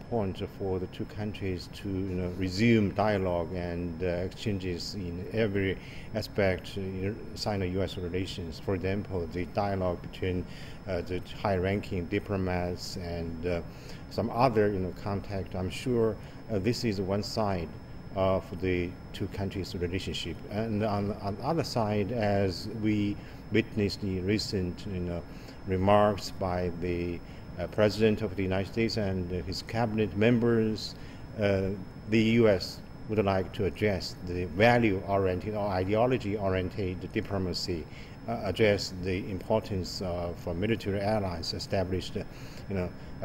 point for the two countries to resume dialogue and exchanges in every aspect in Sino-U.S. relations. For example, the dialogue between the high-ranking diplomats and some other contact. I'm sure this is one side of the two countries' relationship. And on the other side, as we witnessed the recent remarks by the President of the United States and his cabinet members, the U.S. would like to address the value-oriented or ideology-oriented diplomacy, address the importance of military allies established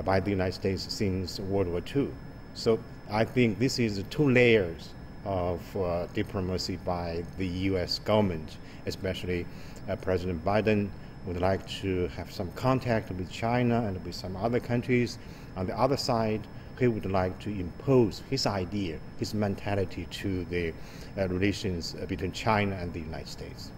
by the United States since World War II. So I think this is two layers of diplomacy by the U.S. government, especially President Biden would like to have some contact with China and with some other countries. On the other side, he would like to impose his idea, his mentality to the relations between China and the United States.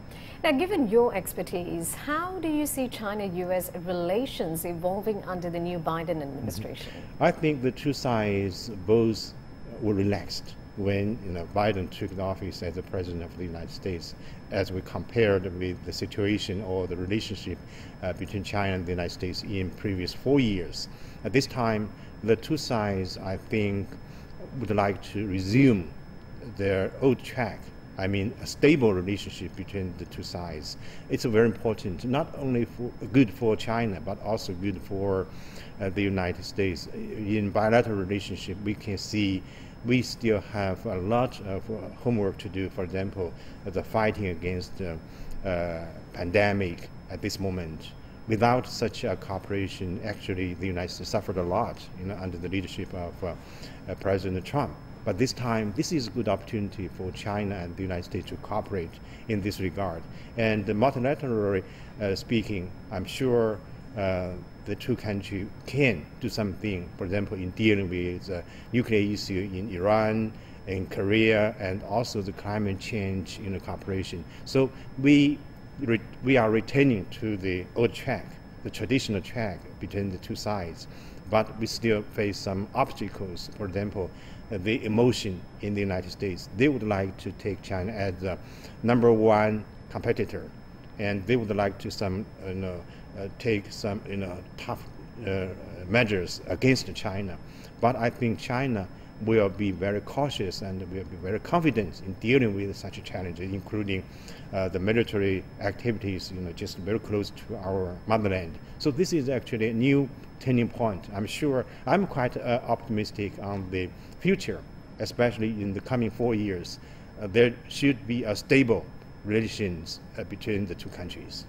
Now, given your expertise, how do you see China-U.S. relations evolving under the new Biden administration? I think the two sides both were relaxed when Biden took the office as the President of the United States, as we compared with the situation or the relationship between China and the United States in previous 4 years. At this time, the two sides, I think, would like to resume their old track. I mean, a stable relationship between the two sides. It's very important, not only good for China, but also good for the United States. In bilateral relationship, we can see we still have a lot of homework to do. For example, the fighting against the pandemic at this moment. Without such a cooperation, actually, the United States suffered a lot, under the leadership of President Trump. But this time, this is a good opportunity for China and the United States to cooperate in this regard. And multilaterally speaking, I'm sure the two countries can do something, for example, in dealing with the nuclear issue in Iran, in Korea, and also the climate change cooperation. So we are returning to the old track, the traditional track between the two sides, but we still face some obstacles. For example, the emotion in the United States. They would like to take China as the #1 competitor, and they would like to take some tough measures against China. But I think China will be very cautious and will be very confident in dealing with such a challenge, including the military activities, just very close to our motherland. So this is actually a new turning point. I'm quite optimistic on the future, especially in the coming 4 years. There should be a stable relations between the two countries.